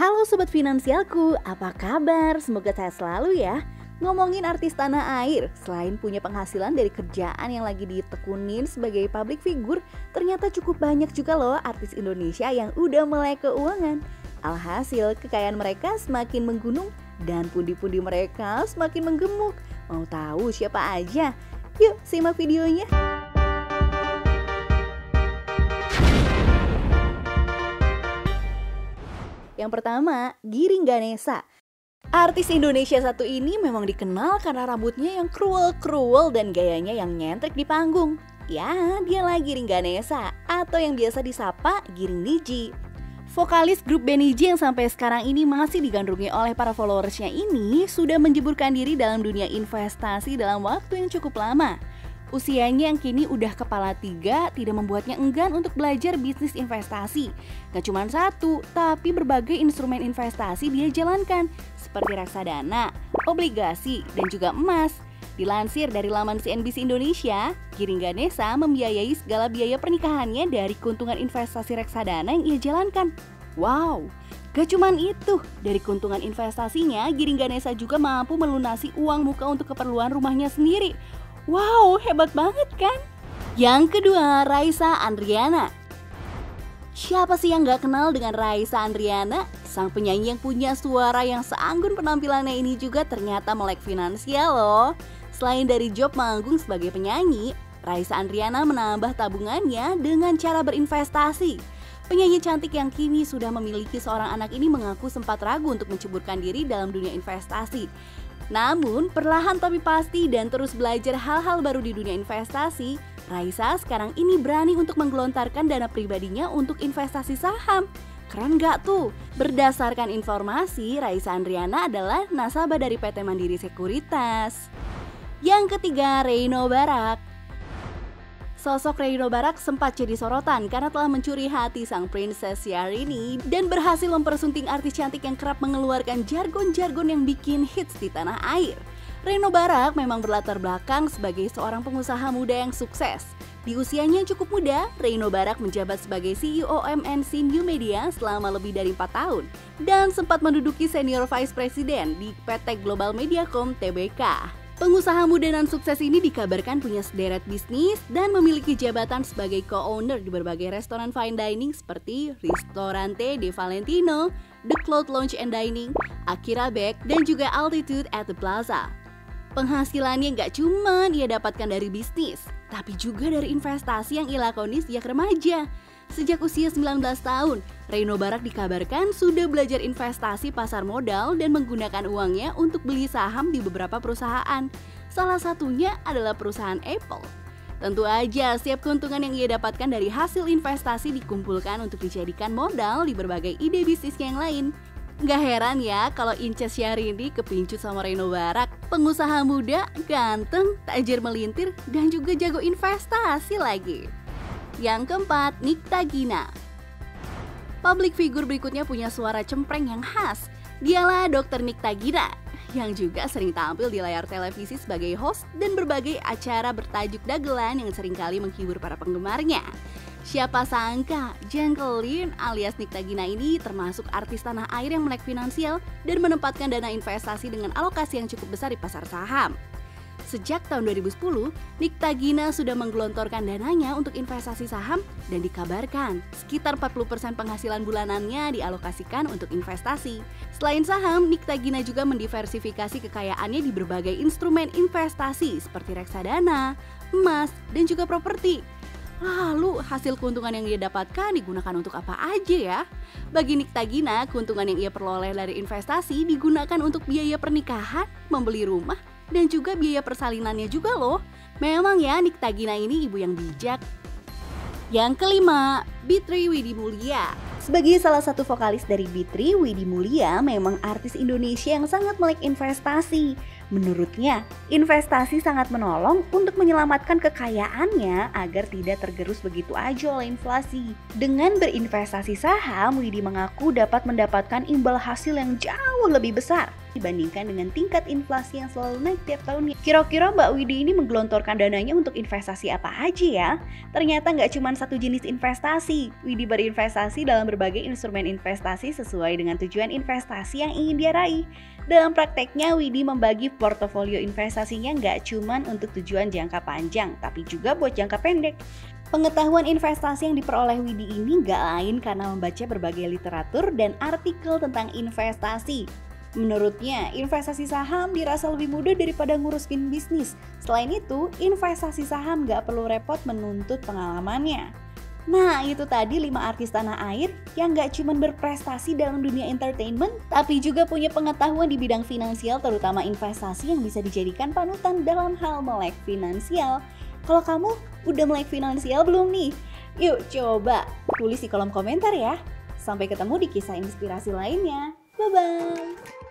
Halo Sobat Finansialku, apa kabar? Semoga sehat selalu ya. Ngomongin artis tanah air, selain punya penghasilan dari kerjaan yang lagi ditekunin sebagai public figure, ternyata cukup banyak juga loh artis Indonesia yang udah melek keuangan. Alhasil, kekayaan mereka semakin menggunung dan pundi-pundi mereka semakin menggemuk. Mau tahu siapa aja? Yuk simak videonya. Yang pertama, Giring Ganesa. Artis Indonesia satu ini memang dikenal karena rambutnya yang kruel dan gayanya yang nyentrik di panggung. Ya, dialah Giring Ganesa atau yang biasa disapa Giring Niji. Vokalis grup band Niji yang sampai sekarang ini masih digandrungi oleh para followersnya ini sudah menjeburkan diri dalam dunia investasi dalam waktu yang cukup lama. Usianya yang kini udah kepala 3 tidak membuatnya enggan untuk belajar bisnis investasi. Gak cuma satu, tapi berbagai instrumen investasi dia jalankan, seperti reksadana, obligasi, dan juga emas. Dilansir dari laman CNBC Indonesia, Giring Ganesa membiayai segala biaya pernikahannya dari keuntungan investasi reksadana yang ia jalankan. Wow, gak cuman itu, dari keuntungan investasinya, Giring Ganesa juga mampu melunasi uang muka untuk keperluan rumahnya sendiri. Wow, hebat banget kan? Yang kedua, Raisa Andriana. Siapa sih yang gak kenal dengan Raisa Andriana? Sang penyanyi yang punya suara yang seanggun penampilannya ini juga ternyata melek finansial loh. Selain dari job manggung sebagai penyanyi, Raisa Andriana menambah tabungannya dengan cara berinvestasi. Penyanyi cantik yang kini sudah memiliki seorang anak ini mengaku sempat ragu untuk menceburkan diri dalam dunia investasi. Namun, perlahan tapi pasti dan terus belajar hal-hal baru di dunia investasi, Raisa sekarang ini berani untuk menggelontarkan dana pribadinya untuk investasi saham. Keren gak tuh? Berdasarkan informasi, Raisa Andriana adalah nasabah dari PT Mandiri Sekuritas. Yang ketiga, Reino Barak. Sosok Reino Barak sempat jadi sorotan karena telah mencuri hati sang princess Syahrini dan berhasil mempersunting artis cantik yang kerap mengeluarkan jargon-jargon yang bikin hits di tanah air. Reino Barak memang berlatar belakang sebagai seorang pengusaha muda yang sukses. Di usianya yang cukup muda, Reino Barak menjabat sebagai CEO MNC New Media selama lebih dari 4 tahun dan sempat menduduki senior vice president di PT Global Mediacom Tbk. Pengusaha muda dan sukses ini dikabarkan punya sederet bisnis dan memiliki jabatan sebagai co-owner di berbagai restoran fine dining seperti Ristorante De Valentino, The Cloud Lounge and Dining, Akira Bag, dan juga Altitude at the Plaza. Penghasilannya nggak cuma ia dapatkan dari bisnis, tapi juga dari investasi yang ia lakoni sejak remaja. Sejak usia 19 tahun, Reino Barak dikabarkan sudah belajar investasi pasar modal dan menggunakan uangnya untuk beli saham di beberapa perusahaan. Salah satunya adalah perusahaan Apple. Tentu aja, setiap keuntungan yang ia dapatkan dari hasil investasi dikumpulkan untuk dijadikan modal di berbagai ide bisnisnya yang lain. Gak heran ya kalau Inces Syahrini kepincut sama Reino Barak, pengusaha muda, ganteng, tajir melintir, dan juga jago investasi lagi. Yang keempat, Nikta Gina. Public figure berikutnya punya suara cempreng yang khas. Dialah Dr. Nikta Gina, yang juga sering tampil di layar televisi sebagai host dan berbagai acara bertajuk dagelan yang seringkali menghibur para penggemarnya. Siapa sangka, Jengkelin alias Nikta Gina ini termasuk artis tanah air yang melek finansial dan menempatkan dana investasi dengan alokasi yang cukup besar di pasar saham. Sejak tahun 2010, Nikta Gina sudah menggelontorkan dananya untuk investasi saham dan dikabarkan sekitar 40% penghasilan bulanannya dialokasikan untuk investasi. Selain saham, Nikta Gina juga mendiversifikasi kekayaannya di berbagai instrumen investasi seperti reksadana, emas, dan juga properti. Lalu hasil keuntungan yang ia dapatkan digunakan untuk apa aja ya? Bagi Nikta Gina, keuntungan yang ia peroleh dari investasi digunakan untuk biaya pernikahan, membeli rumah, dan juga biaya persalinannya juga loh. Memang ya Nikta Gina ini ibu yang bijak. Yang kelima, Bitri Widi Mulia. Sebagai salah satu vokalis dari Bitri, Widi Mulia memang artis Indonesia yang sangat melek investasi. Menurutnya, investasi sangat menolong untuk menyelamatkan kekayaannya agar tidak tergerus begitu aja oleh inflasi. Dengan berinvestasi saham, Widi mengaku dapat mendapatkan imbal hasil yang jauh lebih besar. dibandingkan dengan tingkat inflasi yang selalu naik tiap tahunnya. Kira-kira Mbak Widi ini menggelontorkan dananya untuk investasi apa aja ya? Ternyata nggak cuma satu jenis investasi. Widi berinvestasi dalam berbagai instrumen investasi sesuai dengan tujuan investasi yang ingin dia raih. Dalam prakteknya, Widi membagi portofolio investasinya nggak cuma untuk tujuan jangka panjang, tapi juga buat jangka pendek. Pengetahuan investasi yang diperoleh Widi ini nggak lain karena membaca berbagai literatur dan artikel tentang investasi. Menurutnya, investasi saham dirasa lebih mudah daripada ngurusin bisnis. Selain itu, investasi saham nggak perlu repot menuntut pengalamannya. Nah, itu tadi 5 artis tanah air yang nggak cuma berprestasi dalam dunia entertainment, tapi juga punya pengetahuan di bidang finansial, terutama investasi yang bisa dijadikan panutan dalam hal melek finansial. Kalau kamu udah melek finansial belum nih? Yuk coba tulis di kolom komentar ya. Sampai ketemu di kisah inspirasi lainnya. Bye-bye.